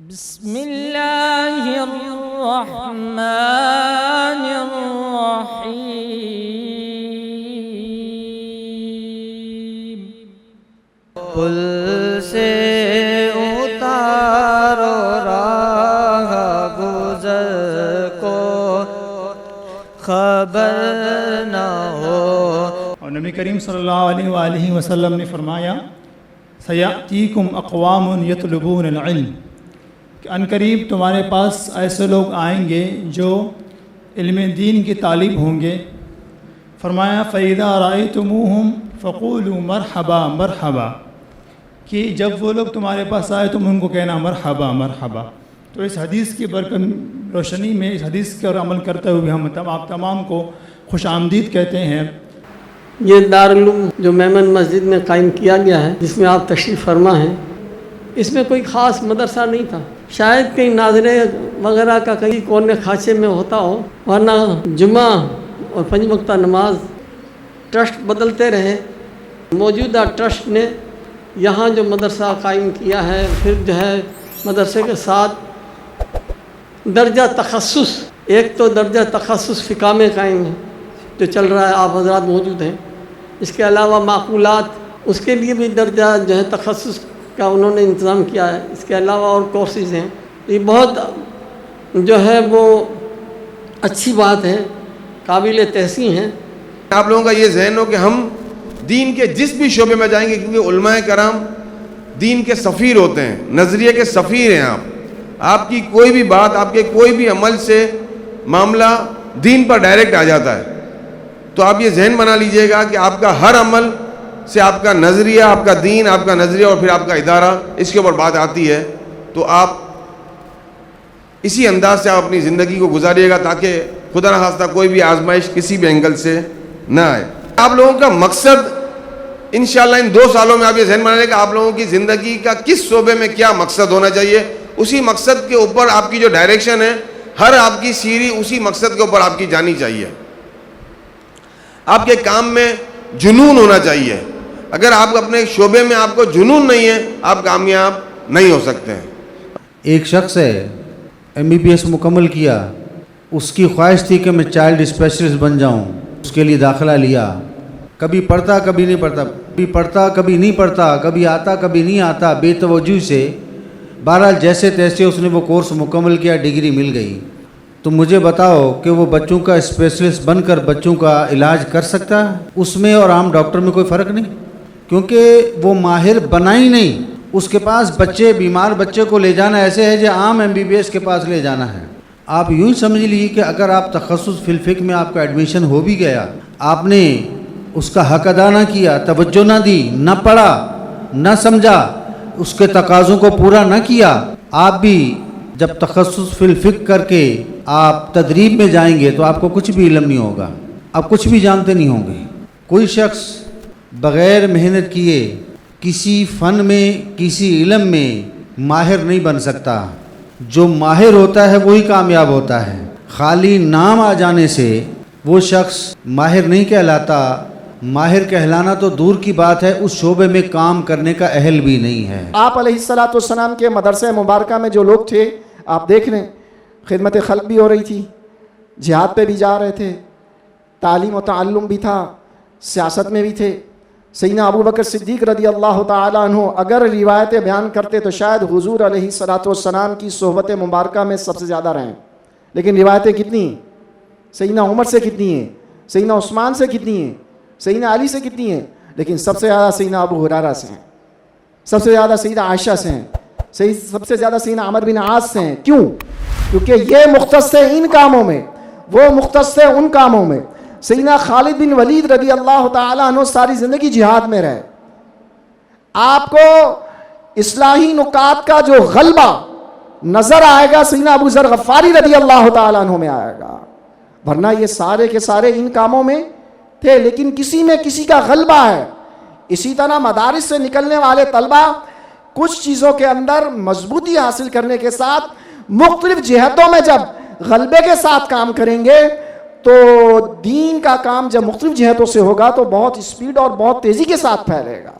بسم اللہ الرحمن الرحیم پل سے اتارو راہ گزر کو خبر نہ ہو۔ اور نبی کریم صلی اللہ علیہ وآلہ وسلم نے فرمایا سیأتیکم اقوام یطلبون العلم، کہ عنقریب تمہارے پاس ایسے لوگ آئیں گے جو علم دین کی طالب ہوں گے۔ فرمایا فَإِذَا رَأَيْتُمُوهُمْ فَقُولُوا مَرْحَبًا مَرْحَبًا، کہ جب وہ لوگ تمہارے پاس آئے تم ان کو کہنا مرحبا مرحبا۔ تو اس حدیث کی برکت روشنی میں اس حدیث پر عمل کرتے ہوئے ہم آپ تمام کو خوش آمدید کہتے ہیں۔ یہ دارالعلوم جو میمن مسجد میں قائم کیا گیا ہے، جس میں آپ تشریف فرما ہیں، اس میں کوئی خاص مدرسہ نہیں تھا۔ شاید کہیں ناظرے وغیرہ کا کہیں کونے خاچے میں ہوتا ہو، ورنہ جمعہ اور 5 وقتہ نماز ٹرسٹ بدلتے رہے۔ موجودہ ٹرسٹ نے یہاں جو مدرسہ قائم کیا ہے، پھر جو ہے مدرسے کے ساتھ درجہ تخصص، ایک تو درجہ تخصص فقہ میں قائم ہے جو چل رہا ہے، آپ حضرات موجود ہیں۔ اس کے علاوہ معقولات، اس کے لیے بھی درجہ جو ہے تخصص کا انہوں نے انتظام کیا ہے۔ اس کے علاوہ اور کورسز ہیں۔ یہ بہت جو ہے وہ اچھی بات ہے، قابل تحسین ہے۔ آپ لوگوں کا یہ ذہن ہو کہ ہم دین کے جس بھی شعبے میں جائیں گے، کیونکہ علماء کرام دین کے سفیر ہوتے ہیں، نظریے کے سفیر ہیں۔ آپ کی کوئی بھی بات، آپ کے کوئی بھی عمل سے معاملہ دین پر ڈائریکٹ آ جاتا ہے۔ تو آپ یہ ذہن بنا لیجئے گا کہ آپ کا ہر عمل سے آپ کا نظریہ، آپ کا دین، آپ کا نظریہ اور پھر آپ کا ادارہ، اس کے اوپر بات آتی ہے۔ تو آپ اسی انداز سے آپ اپنی زندگی کو گزاریے گا تاکہ خدا نخواستہ کوئی بھی آزمائش کسی بھی اینگل سے نہ آئے۔ آپ لوگوں کا مقصد انشاءاللہ ان 2 سالوں میں آپ یہ ذہن بنا لیں کہ آپ لوگوں کی زندگی کا کس شعبے میں کیا مقصد ہونا چاہیے، اسی مقصد کے اوپر آپ کی جو ڈائریکشن ہے، ہر آپ کی سیڑھی اسی مقصد کے اوپر آپ کی جانی چاہیے۔ آپ کے کام میں جنون ہونا چاہیے۔ اگر آپ اپنے شعبے میں آپ کو جنون نہیں ہے، آپ کامیاب نہیں ہو سکتے ہیں۔ ایک شخص ہے MBBS مکمل کیا، اس کی خواہش تھی کہ میں چائلڈ اسپیشلسٹ بن جاؤں، اس کے لیے داخلہ لیا۔ کبھی پڑھتا کبھی نہیں پڑھتا، کبھی پڑھتا کبھی نہیں پڑھتا، کبھی آتا کبھی نہیں آتا، بے توجہی سے۔ بہرحال جیسے تیسے اس نے وہ کورس مکمل کیا، ڈگری مل گئی۔ تو مجھے بتاؤ کہ وہ بچوں کا اسپیشلسٹ بن کر بچوں کا علاج کر سکتا ہے؟ اس میں اور عام ڈاکٹر میں کوئی فرق نہیں، کیونکہ وہ ماہر بنا ہی نہیں۔ اس کے پاس بچے، بیمار بچے کو لے جانا ایسے ہے جو عام MBBS کے پاس لے جانا ہے۔ آپ یوں ہی سمجھ لیجیے کہ اگر آپ تخصص فی الفقہ میں آپ کا ایڈمیشن ہو بھی گیا، آپ نے اس کا حق ادا نہ کیا، توجہ نہ دی، نہ پڑھا، نہ سمجھا، اس کے تقاضوں کو پورا نہ کیا، آپ بھی جب تخصص فی الفقہ کر کے آپ تدریب میں جائیں گے تو آپ کو کچھ بھی علم نہیں ہوگا، آپ کچھ بھی جانتے نہیں ہوں گے۔ کوئی شخص بغیر محنت کیے کسی فن میں، کسی علم میں ماہر نہیں بن سکتا۔ جو ماہر ہوتا ہے وہی کامیاب ہوتا ہے۔ خالی نام آ جانے سے وہ شخص ماہر نہیں کہلاتا۔ ماہر کہلانا تو دور کی بات ہے، اس شعبے میں کام کرنے کا اہل بھی نہیں ہے۔ آپ علیہ السلام کے مدرسہ مبارکہ میں جو لوگ تھے، آپ دیکھ لیں، خدمت خلق بھی ہو رہی تھی، جہاد پہ بھی جا رہے تھے، تعلیم و تعلم بھی تھا، سیاست میں بھی تھے۔ سیدنا ابو بکر صدیق رضی اللہ تعالیٰ عنہ اگر روایتیں بیان کرتے تو شاید حضور علیہ السلام کی صحبت مبارکہ میں سب سے زیادہ رہیں۔ لیکن روایتیں کتنی ہیں؟ سیدنا عمر سے کتنی ہیں؟ سیدنا عثمان سے کتنی ہیں؟ سیدنا علی سے کتنی ہیں؟ لیکن سب سے زیادہ سیدنا ابو ہریرہ سے ہیں، سب سے زیادہ سیدہ عائشہ سے ہیں، سب سے زیادہ سیدنا عمر بن عاص سے ہیں۔ کیوں؟ کیونکہ یہ مختص ہے ان کاموں میں، وہ مختص ہے ان کاموں میں۔ سیدنا خالد بن ولید رضی اللہ تعالیٰ عنہ ساری زندگی جہاد میں رہے۔ آپ کو اصلاحی نکات کا جو غلبہ نظر آئے گا سیدنا ابو ذر غفاری رضی اللہ تعالیٰ عنہ میں آئے گا، ورنہ یہ سارے کے سارے ان کاموں میں تھے، لیکن کسی میں کسی کا غلبہ ہے۔ اسی طرح مدارس سے نکلنے والے طلبہ کچھ چیزوں کے اندر مضبوطی حاصل کرنے کے ساتھ مختلف جہتوں میں جب غلبے کے ساتھ کام کریں گے تو دین کا کام جب مختلف جہتوں سے ہوگا تو بہت اسپیڈ اور بہت تیزی کے ساتھ پھیلے گا۔